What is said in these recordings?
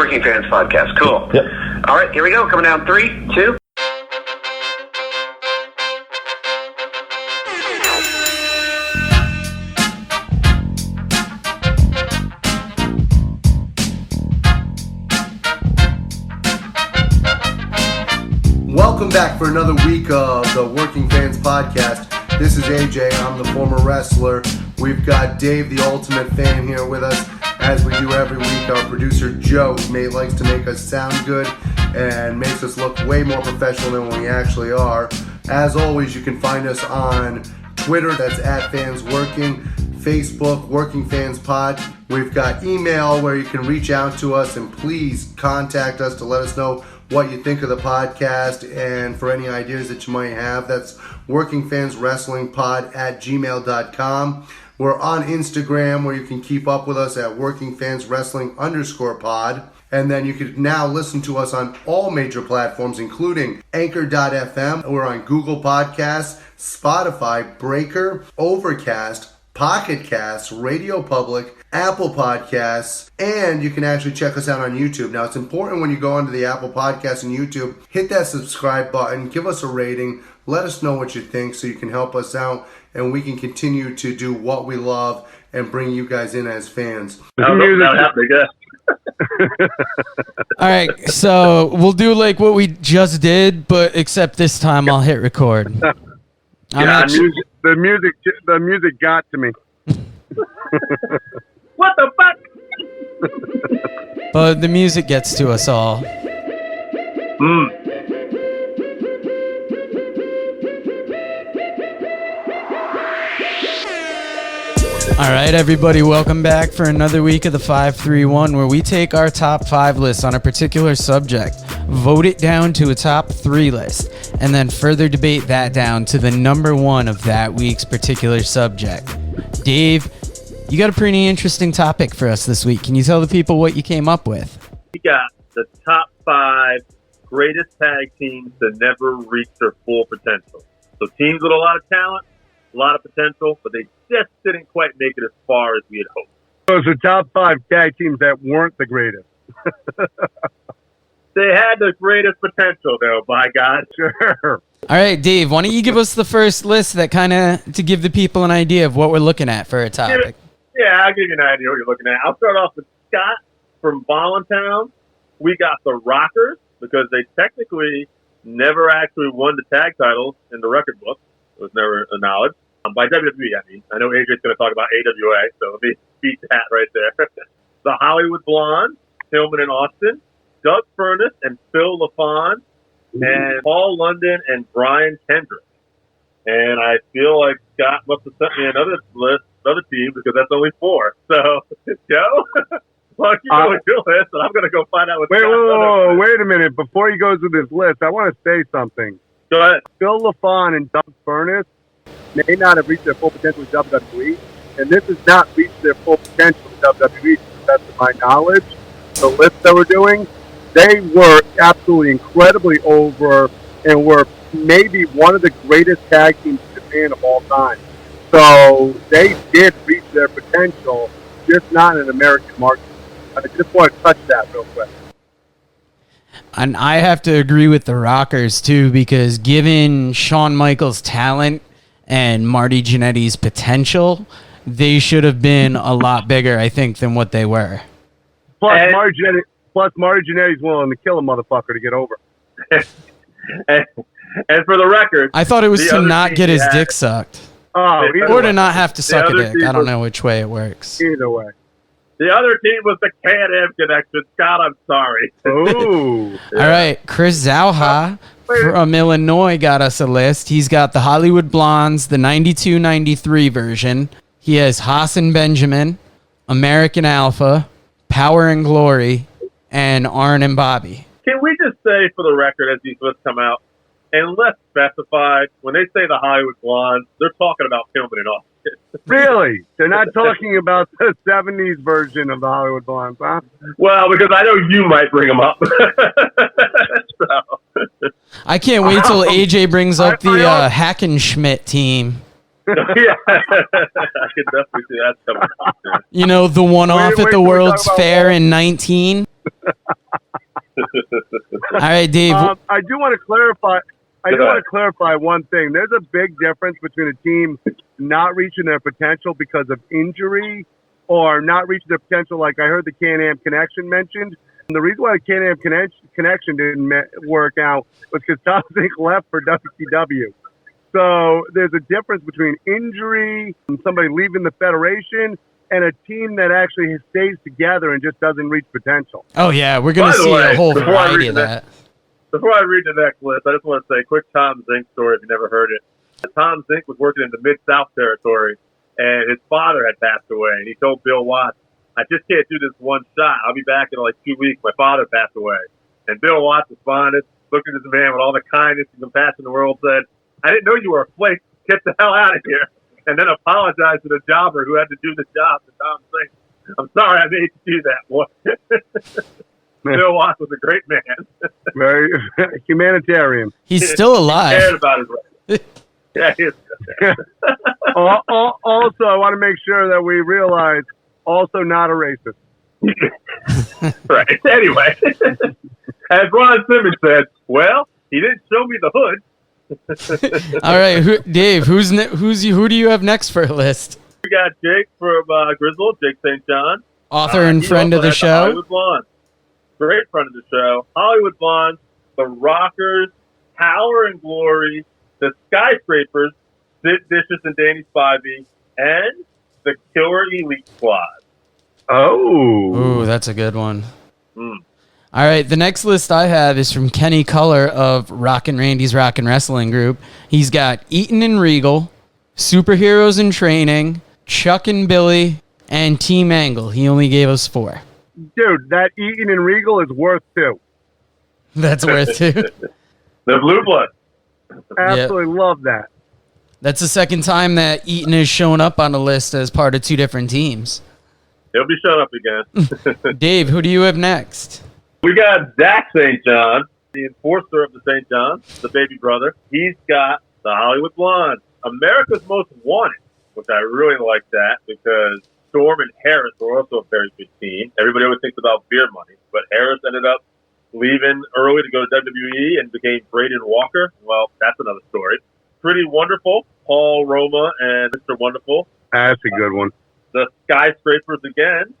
Working Fans Podcast. Cool. Yep. All right, here we go. Coming down 3, 2. Welcome back for another week of the Working Fans Podcast. This is AJ. I'm the former wrestler. We've got Dave, the ultimate fan, here with us. As we do every week, our producer Joe likes to make us sound good and makes us look way more professional than we actually are. As always, you can find us on Twitter, that's @FansWorking, Facebook, Working Fans Pod. We've got email where you can reach out to us and please contact us to let us know what you think of the podcast and for any ideas that you might have. That's workingfanswrestlingpod@gmail.com. We're on Instagram where you can keep up with us at workingfanswrestling_pod. And then you can now listen to us on all major platforms, including Anchor.fm. We're on Google Podcasts, Spotify, Breaker, Overcast, Pocket Casts, Radio Public, Apple Podcasts, and you can actually check us out on YouTube. Now, it's important when you go onto the Apple Podcasts and YouTube, hit that subscribe button, give us a rating, let us know what you think so you can help us out and we can continue to do what we love and bring you guys in as fans. All right, so we'll do like what we just did, but except this time I'll hit record. The music got to me. What the fuck? But the music gets to us all. All right, everybody, welcome back for another week of the 531, where we take our top 5 lists on a particular subject, vote it down to a top 3 list, and then further debate that down to the number 1 of that week's particular subject. Dave, you got a pretty interesting topic for us this week. Can you tell the people what you came up with? We got the top 5 greatest tag teams that never reached their full potential. So teams with a lot of talent, a lot of potential, but they just didn't quite make it as far as we had hoped. So it's the top 5 tag teams that weren't the greatest. They had the greatest potential, though, by God. Sure. All right, Dave, why don't you give us the first list that kind of to give the people an idea of what we're looking at for a topic? Yeah, I'll give you an idea what you're looking at. I'll start off with Scott from Voluntown. We got the Rockers because they technically never actually won the tag titles in the record book. It was never acknowledged. By WWE, I mean. I know AJ's going to talk about AWA, so let me beat that right there. The Hollywood Blondes, Hillman and Austin, Doug Furnas and Phil LaFon, and Paul London and Brian Kendrick. And I feel like Scott must have sent me another team, because that's only 4. So, Joe, well, you go with your list, and I'm going to go find out what Wait a minute. Before he goes with his list, I want to say something. Go ahead. Phil LaFon and Doug Furnas may not have reached their full potential with WWE, and this has not reached their full potential with WWE, to the best of my knowledge. The list that we're doing, they were absolutely incredibly over and were maybe one of the greatest tag teams in Japan of all time. So they did reach their potential, just not in an American market. I just want to touch that real quick. And I have to agree with the Rockers, too, because given Shawn Michaels' talent and Marty Jannetty's potential, they should have been a lot bigger, I think, than what they were. Plus, Marty Jannetty's willing to kill a motherfucker to get over. And for the record, I thought it was to not get his dick sucked. Or to not have to suck a dick. I don't know which way it works. Either way. The other team was the Can-Am Connection. Scott, I'm sorry. Ooh. All right, Chris Zauha from Illinois got us a list. He's got the Hollywood Blondes, the 92-93 version. He has Haas and Benjamin, American Alpha, Power and Glory, and Arn and Bobby. Can we just say, for the record, as these lists come out, unless specified, when they say the Hollywood Blondes, they're talking about Hillman and Austin. Really? They're not talking about the 70s version of the Hollywood Blondes, huh? Well, because I know you might bring them up. So. I can't wait till AJ brings up the Hackenschmidt team. Yeah, I can definitely see that coming. You know, the one-off at the World's Fair in 19. All right, Dave. I do want to clarify. I do want to clarify one thing. There's a big difference between a team not reaching their potential because of injury or not reaching their potential, like I heard the Can-Am Connection mentioned. And the reason why the Can-Am Connection didn't work out was because Tom Zink left for WCW. So there's a difference between injury and somebody leaving the federation and a team that actually stays together and just doesn't reach potential. Oh, yeah. We're going to see a whole variety of that. Before I read the next list, I just want to say a quick Tom Zink story if you never heard it. Tom Zink was working in the Mid-South territory, and his father had passed away. And he told Bill Watts, I just can't do this one shot. I'll be back in like 2 weeks. My father passed away. And Bill Watts responded, looking at this man with all the kindness and compassion in the world, said, I didn't know you were a flake. Get the hell out of here. And then apologized to the jobber who had to do the job to Tom Zink. I'm sorry I made you do that, boy. Bill Watts was a great man. Very humanitarian. He's still alive. He cared about his life. Yeah, he is. Also, I want to make sure that we realize, also not a racist. Right. Anyway, as Ron Simmons said, well, he didn't show me the hood. All right, Dave, who do you have next for a list? We got Jake from Grizzle, Jake St. John. Author and friend of the show. Hollywood Blonde. Great friend of the show. Hollywood Blonde, the Rockers, Power and Glory, the Skyscrapers, Sid Vicious and Danny Spivey, and the Killer Elite Squad. Oh. Ooh, that's a good one. Mm. All right, the next list I have is from Kenny Culler of Rockin' Randy's Rockin' Wrestling Group. He's got Eaton and Regal, Superheroes in Training, Chuck and Billy, and Team Angle. He only gave us 4. Dude, that Eaton and Regal is worth 2. That's worth 2. The Blue Blood. Absolutely love that. That's the second time that Eaton has shown up on the list as part of 2 different teams. He'll be showing up again. Dave, who do you have next? We got Zach St. John, the enforcer of the St. John, the baby brother. He's got the Hollywood Blonde, America's Most Wanted, which I really like that because Storm and Harris were also a very good team. Everybody always thinks about beer money, but Harris ended up leaving early to go to WWE and became Braden Walker. Well, that's another story. Pretty Wonderful, Paul Roma and Mr. Wonderful. That's a good one. The Skyscrapers again.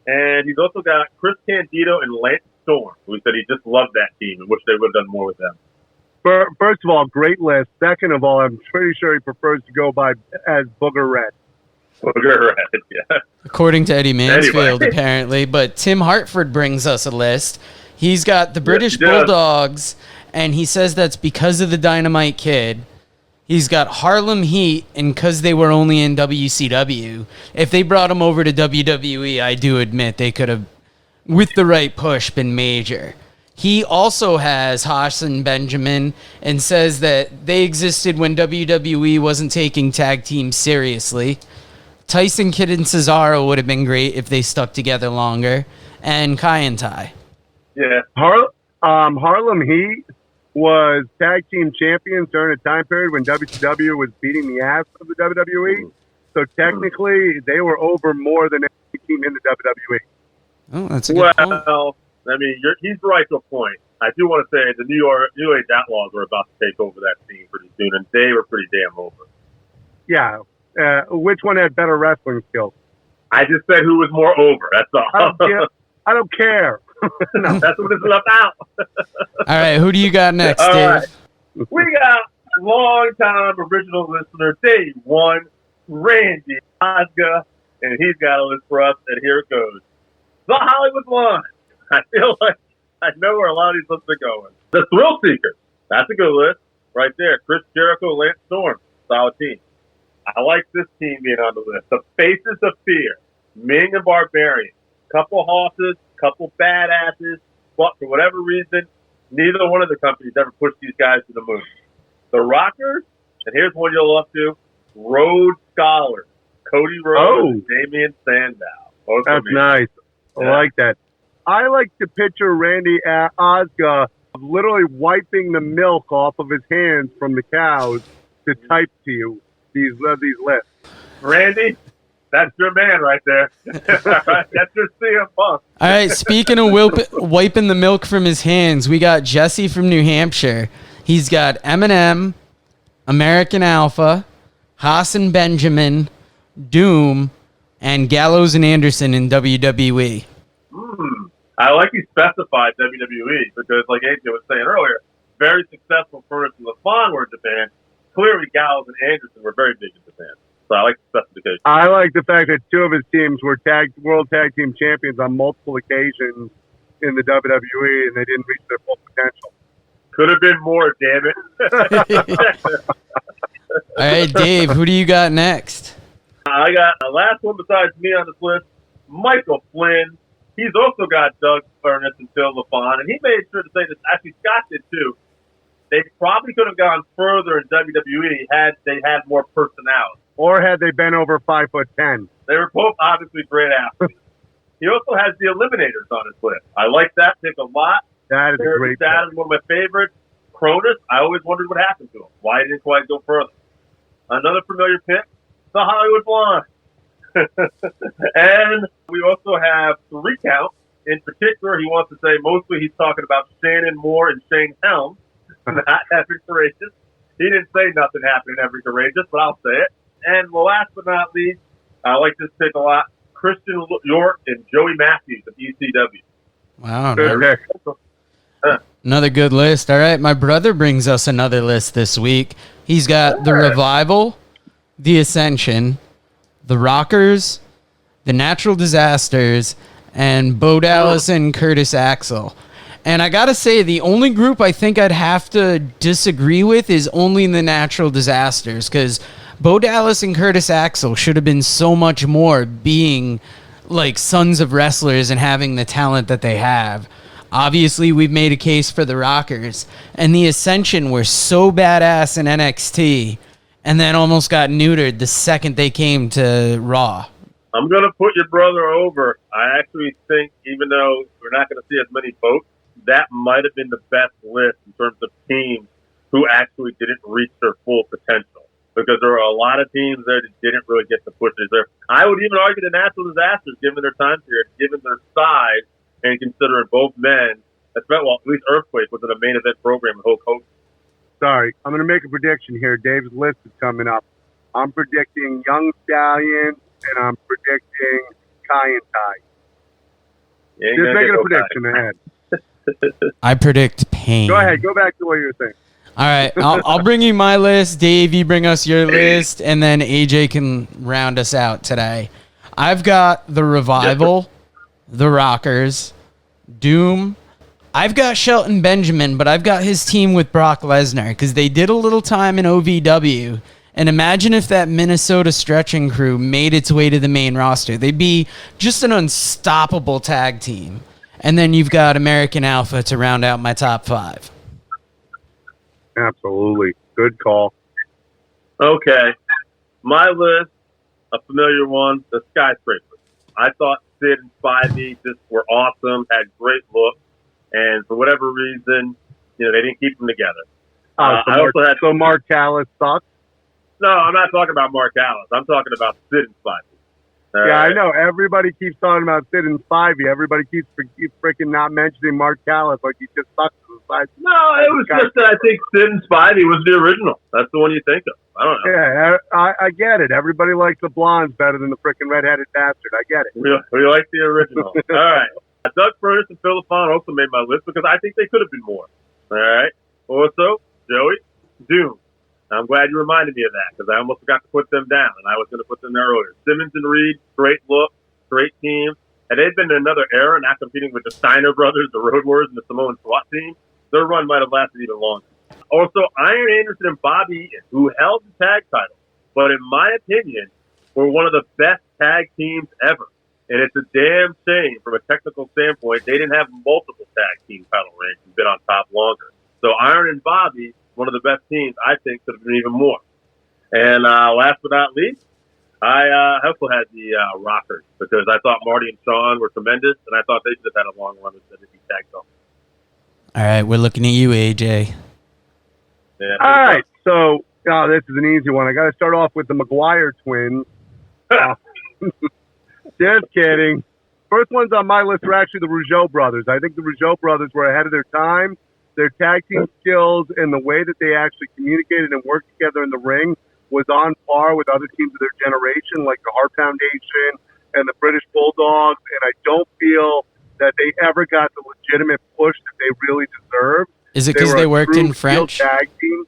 And he's also got Chris Candido and Lance Storm, who said he just loved that team and wished they would have done more with them. First of all, great list. Second of all, I'm pretty sure he prefers to go by as Booger Red. Booger Red, yeah. According to Eddie Mansfield, Anyway. apparently. But Tim Hartford brings us a list. He's got the British he does. Bulldogs, and he says that's because of the Dynamite Kid. He's got Harlem Heat, and because they were only in WCW. If they brought him over to WWE, I do admit they could have, with the right push, been major. He also has Haas and Benjamin and says that they existed when WWE wasn't taking tag teams seriously. Tyson Kidd and Cesaro would have been great if they stuck together longer. And Kai and Tai. Yeah. Harlem Heat was tag team champions during a time period when WCW was beating the ass of the WWE. So technically, they were over more than any team in the WWE. Oh, that's a good point. Well, I mean, he's right to a point. I do want to say the New Age Outlaws were about to take over that scene pretty soon, and they were pretty damn over. Yeah. Which one had better wrestling skills? I just said who was more over. That's all. I don't care. No, that's what it's about. All right, who do you got next, All Dave? right. We got long-time original listener, Day One, Randy Osga, and he's got a list for us, and here it goes. The Hollywood Blonde. I feel like I know where a lot of these lists are going. The Thrill Seekers. That's a good list right there. Chris Jericho, Lance Storm. Solid team. I like this team being on the list. The Faces of Fear. Ming and Barbarian. Couple horses, couple badasses, but for whatever reason, neither one of the companies ever pushed these guys to the moon. The Rockers, and here's one you'll love to, Road Scholars. Cody Rhodes and Damian Sandow. That's nice. I like that. I like to picture Randy Osga literally wiping the milk off of his hands from the cows to type to you these lists. Randy, That's your man right there. That's your CM Punk. All right, speaking of wiping the milk from his hands, we got Jesse from New Hampshire. He's got Eminem, American Alpha, Haas and Benjamin, Doom, and Gallows and Anderson in WWE. I like he specified WWE because, like AJ was saying earlier, very successful Furnace and LaFon were in Japan. Clearly, Gallows and Anderson were very big in Japan. So I like the specification. I like the fact that two of his teams were world tag team champions on multiple occasions in the WWE, and they didn't reach their full potential. Could have been more, damn it. All right, Dave, who do you got next? I got the last one besides me on this list, Michael Flynn. He's also got Doug Furnace and Phil LaFon, and he made sure to say this. Actually, Scott did too. They probably could have gone further in WWE had they had more personality. Or had they been over 5'10". They were both obviously great athletes. He also has the Eliminators on his list. I like that pick a lot. That is a great pick. That is one of my favorites. Cronus, I always wondered what happened to him. Why he didn't quite go further. Another familiar pick, the Hollywood Blonde. And we also have the recount. In particular, he wants to say mostly he's talking about Shannon Moore and Shane Helms, not Evan Courageous. He didn't say nothing happened in Evan Courageous, but I'll say it. And last but not least, I like this pick a lot, Christian York and Joey Matthews of ECW. Wow. Good pick. Another good list. All right, my brother brings us another list this week. He's got the Revival, the Ascension, the Rockers, the Natural Disasters, and Bo Dallas and Curtis Axel. And I got to say, the only group I think I'd have to disagree with is only the Natural Disasters, because Bo Dallas and Curtis Axel should have been so much more, being like sons of wrestlers and having the talent that they have. Obviously, we've made a case for the Rockers, and the Ascension were so badass in NXT and then almost got neutered the second they came to Raw. I'm going to put your brother over. I actually think, even though we're not going to see as many votes, that might have been the best list in terms of teams who actually didn't reach their full potential. Because there were a lot of teams there that didn't really get the pushes there. I would even argue the Natural Disasters, given their time period, given their size, and considering both men, at least Earthquake was in a main event program with Hulk Hogan. Sorry, I'm going to make a prediction here. Dave's list is coming up. I'm predicting Young Stallion, and I'm predicting Kai and Tai. Just making a prediction ahead. I predict pain. Go ahead. Go back to what you were saying. All right, I'll bring you my list. Dave, you bring us your list, and then AJ can round us out today. I've got the Revival, the Rockers, Doom. I've got Shelton Benjamin, but I've got his team with Brock Lesnar because they did a little time in OVW. And imagine if that Minnesota stretching crew made its way to the main roster. They'd be just an unstoppable tag team. And then you've got American Alpha to round out my top five. Absolutely. Good call. Okay. My list, a familiar one, the Skyscrapers. I thought Sid and Spivey just were awesome, had great looks, and for whatever reason, they didn't keep them together. So Mark Callis sucks? No, I'm not talking about Mark Callis. I'm talking about Sid and Spivey. Yeah, I know. Everybody keeps talking about Sid and Spivey. Everybody keeps freaking not mentioning Mark Callis like he just sucks. No, it was just that I think Sid and Spivey was the original. That's the one you think of. I don't know. Yeah, I get it. Everybody likes the blondes better than the freaking redheaded bastard. I get it. We like the original. All right. Doug Furnace and Phil LaFon also made my list because I think they could have been more. All right. Also, Joey, Doom. I'm glad you reminded me of that because I almost forgot to put them down, and I was going to put them there earlier. Simmons and Reed, great look, great team. And they've been in another era, not competing with the Steiner brothers, the Road Warriors, and the Samoan SWAT team. Their run might have lasted even longer. Also, Iron Anderson and Bobby Eaton, who held the tag title, but in my opinion, were one of the best tag teams ever. And it's a damn shame from a technical standpoint they didn't have multiple tag team title reigns and been on top longer. So Iron and Bobby, one of the best teams, I think, could have been even more. And last but not least, I also had the Rockers because I thought Marty and Sean were tremendous, and I thought they should have had a long run with the tag team. All right, we're looking at you, AJ. Yeah, all right, so this is an easy one. I got to start off with the McGuire twins. Just kidding. First ones on my list were actually the Rougeau brothers. I think the Rougeau brothers were ahead of their time. Their tag team skills and the way that they actually communicated and worked together in the ring was on par with other teams of their generation, like the Hart Foundation and the British Bulldogs. And I don't feel that they ever got the legitimate push that they really deserved. Is it because they worked in French? Tag team.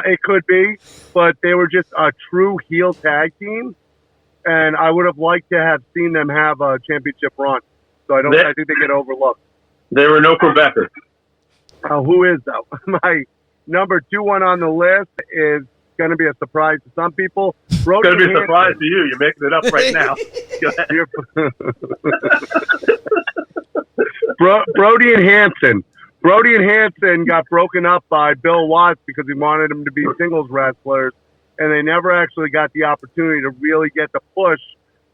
It could be, but they were just a true heel tag team. And I would have liked to have seen them have a championship run. So I think they get overlooked. There were no Quebecers. Who is though? My number 2 one on the list is going to be a surprise to some people. It's going to be a surprise to you. You're making it up right now. Brody and Hansen. Brody and Hansen got broken up by Bill Watts because he wanted them to be singles wrestlers, and they never actually got the opportunity to really get the push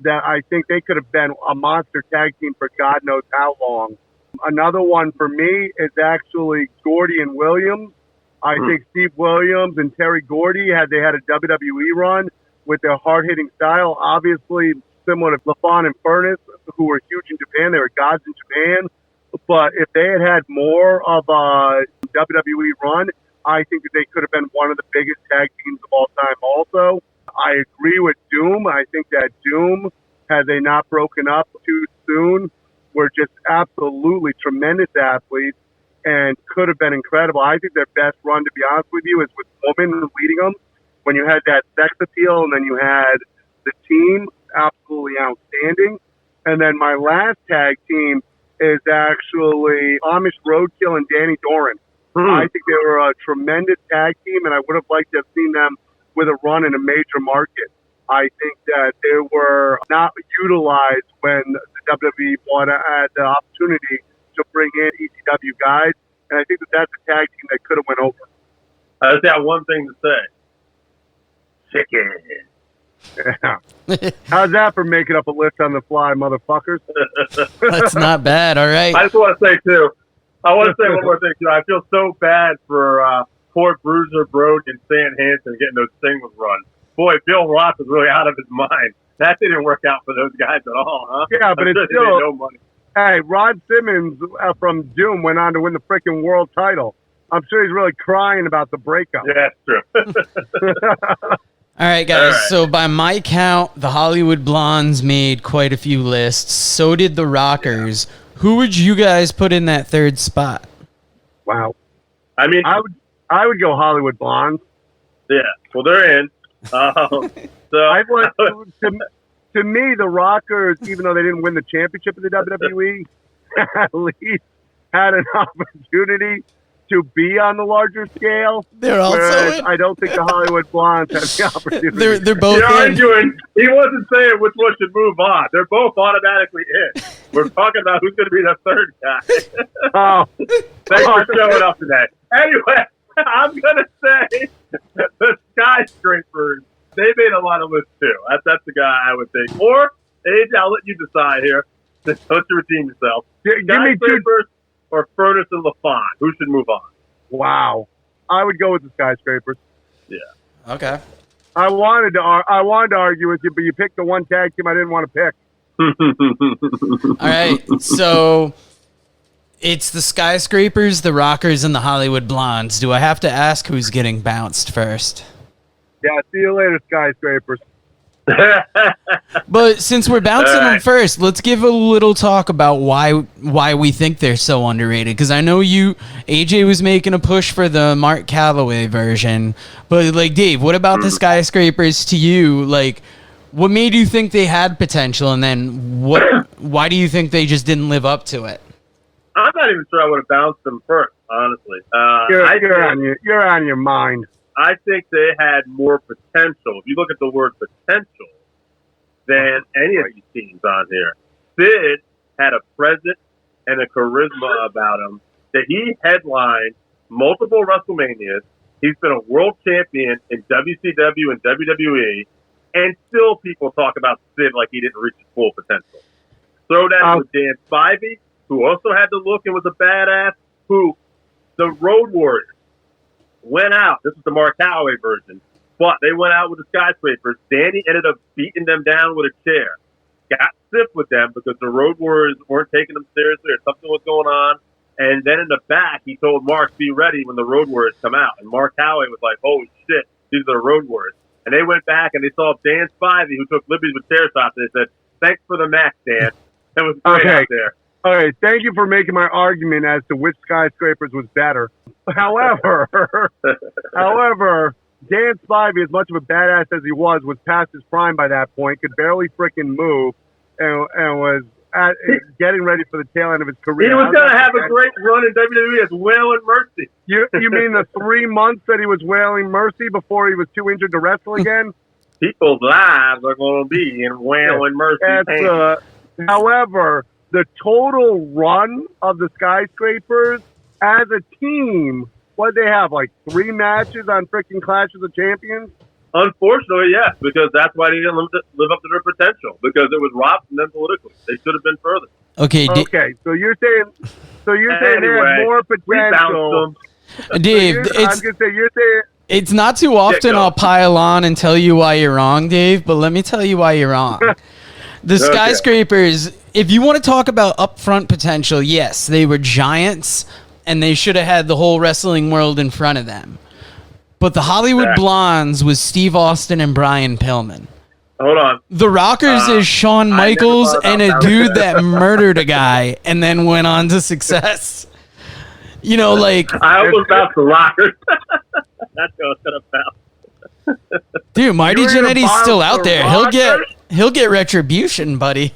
that I think they could have been a monster tag team for God knows how long. Another one for me is actually Gordy and Williams. I think Steve Williams and Terry Gordy, had a WWE run with their hard-hitting style, obviously similar to LaFon and Furnace, who were huge in Japan. They were gods in Japan. But if they had more of a WWE run, I think that they could have been one of the biggest tag teams of all time also. I agree with Doom. I think that Doom, had they not broken up too soon, were just absolutely tremendous athletes and could have been incredible. I think their best run, to be honest with you, is with women leading them. When you had that sex appeal and then you had the team, absolutely outstanding. And then my last tag team is actually Amish Roadkill and Danny Doran. I think they were a tremendous tag team, and I would have liked to have seen them with a run in a major market. I think that they were not utilized when the WWE had the opportunity to bring in ECW guys, and I think that that's a tag team that could have went over. I just got one thing to say. Chicken. How's that for making up a list on the fly, motherfuckers? That's not bad. All right. I just want to say, too, one more thing, too. I feel so bad for poor Bruiser, Brody, and Stan Hansen getting those singles run. Boy, Bill Ross was really out of his mind. That didn't work out for those guys at all, huh? Yeah, but it's still... No money. Hey, Rod Simmons from Doom went on to win the freaking world title. I'm sure he's really crying about the breakup. Yeah, that's true. All right, guys. All right. So by my count, the Hollywood Blondes made quite a few lists. So did the Rockers. Yeah. Who would you guys put in that third spot? Wow. I mean, I would go Hollywood Blondes. Yeah. Well, they're in. To me, the Rockers, even though they didn't win the championship in the WWE, at least had an opportunity to be on the larger scale. They're also in. I don't think the Hollywood Blondes have the opportunity. They're both in. He wasn't saying which one should move on. They're both automatically in. We're talking about who's going to be the third guy. Thanks for showing up today. Anyway, I'm going to say the Skyscrapers. They made a lot of lists too. That's the guy I would think. Or, AJ, I'll let you decide here. Don't you redeem yourself. Skyscrapers or Furnace and LaFon? Who should move on? Wow. I would go with the Skyscrapers. Yeah. Okay. I wanted to argue with you, but you picked the one tag team I didn't want to pick. All right. So it's the Skyscrapers, the Rockers, and the Hollywood Blondes. Do I have to ask who's getting bounced first? Yeah, see you later, Skyscrapers. But since we're bouncing them first, let's give a little talk about why we think they're so underrated. Because I know AJ was making a push for the Mark Calloway version, but like Dave, what about the Skyscrapers to you? Like, what made you think they had potential, and then why do you think they just didn't live up to it? I'm not even sure I would have bounced them first, honestly. You're on your mind. I think they had more potential. If you look at the word potential than any of these teams on here, Sid had a presence and a charisma about him that he headlined multiple WrestleManias. He's been a world champion in WCW and WWE, and still people talk about Sid like he didn't reach his full potential. Throw that with Dan Spivey, who also had the look and was a badass, who the Road Warriors went out. This is the Mark Calloway version. But they went out with the Skyscrapers. Danny ended up beating them down with a chair. got stiff with them because the Road Warriors weren't taking them seriously or something was going on. And then in the back, he told Mark, be ready when the Road Warriors come out. And Mark Howie was like, holy shit, these are the Road Warriors. And they went back and they saw Dan Spivey, who took liberties with chair shots, and they said, thanks for the match, Dan. That was great out there. Okay, thank you for making my argument as to which skyscrapers was better. However, Dan Spivey, as much of a badass as he was past his prime by that point, could barely freaking move, and was getting ready for the tail end of his career. He was going to have a great run in WWE as Wailing Mercy. You mean the 3 months that he was Wailing Mercy before he was too injured to wrestle again? People's lives are going to be in Wailing Mercy. However, the total run of the skyscrapers as a team, what did they have, like 3 matches on freaking Clash of the Champions? Unfortunately, yes, because that's why they didn't live up to their potential, because it was robbed from them politically. They should have been further. Okay, so you're saying they had more potential. Dave, it's not too often I'll pile on and tell you why you're wrong, Dave, but let me tell you why you're wrong. The skyscrapers, if you want to talk about upfront potential, yes, they were giants, and they should have had the whole wrestling world in front of them. But the Hollywood Blondes was Steve Austin and Brian Pillman. Hold on. The Rockers is Shawn Michaels and a dude that murdered a guy and then went on to success. You know, like... I almost about the Rockers. That's what I was about. Dude, Marty Jannetty's still out there. He'll get retribution, buddy.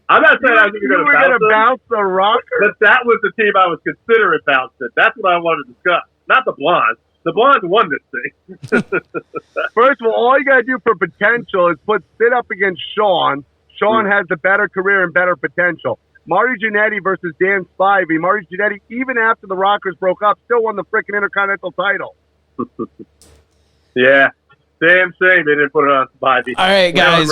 I'm not saying I was going to bounce the Rockers. But that was the team I was considering bouncing. That's what I wanted to discuss. Not the Blondes. The Blondes won this thing. First of all you got to do for potential is put Sid up against Shawn. Shawn has the better career and better potential. Marty Jannetty versus Dan Spivey. Marty Jannetty, even after the Rockers broke up, still won the freaking Intercontinental title. Yeah. Damn shame they didn't put it on Spivey. All right, guys.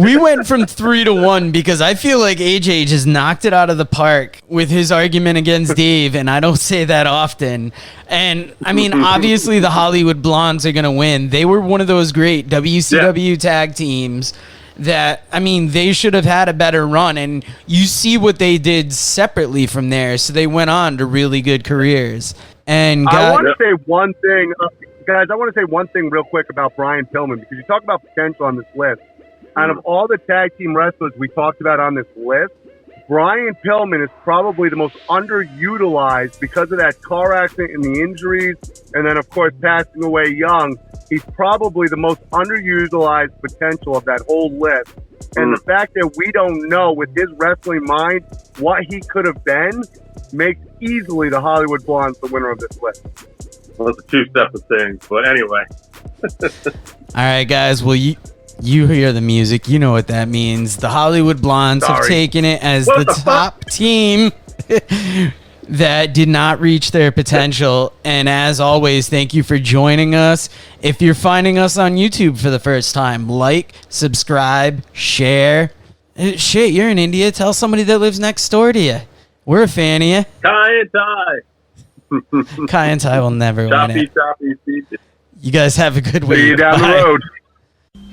We went from 3-1 because I feel like AJ just knocked it out of the park with his argument against Dave, and I don't say that often. And, I mean, obviously the Hollywood Blondes are going to win. They were one of those great WCW tag teams that, I mean, they should have had a better run. And you see what they did separately from there, so they went on to really good careers. And I want to say one thing. Guys, I want to say one thing real quick about Brian Pillman, because you talk about potential on this list. Out of all the tag team wrestlers we talked about on this list, Brian Pillman is probably the most underutilized because of that car accident and the injuries, and then, of course, passing away young. He's probably the most underutilized potential of that whole list. And the fact that we don't know, with his wrestling mind, what he could have been, makes easily the Hollywood Blondes the winner of this list. Well, it's a 2 separate things, but anyway. All right, guys. Well, you hear the music. You know what that means. The Hollywood Blondes have taken it as the top team that did not reach their potential. And as always, thank you for joining us. If you're finding us on YouTube for the first time, like, subscribe, share. Shit, you're in India. Tell somebody that lives next door to you. We're a fan of you. Kai and Ty. Kai and Ty will never win it. Choppy. You guys have a good week. See you down the road.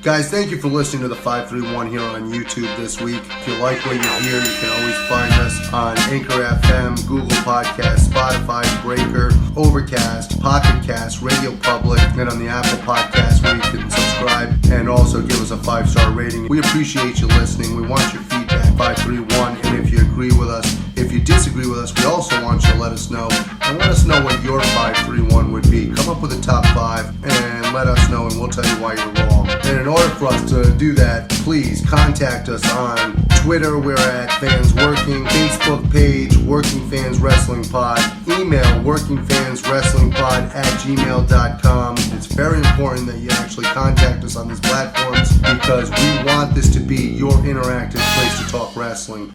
Guys, thank you for listening to the 531 here on YouTube this week. If you like what you hear, you can always find us on Anchor FM, Google Podcasts, Spotify, Breaker, Overcast, Pocket Cast, Radio Public, and on the Apple Podcast where you can subscribe and also give us a 5-star rating. We appreciate you listening. We want your feedback, 531, and if you agree with us, if you disagree with us, we also want you to let us know, and let us know what your 531 would be. Come up with a top 5 and let us know, and we'll tell you why you're wrong. And in order for us to do that, please contact us on Twitter. We're at Fans Working. Facebook page, Working Fans Wrestling Pod. Email workingfanswrestlingpod@gmail.com. It's very important that you actually contact us on these platforms because we want this to be your interactive place to talk wrestling.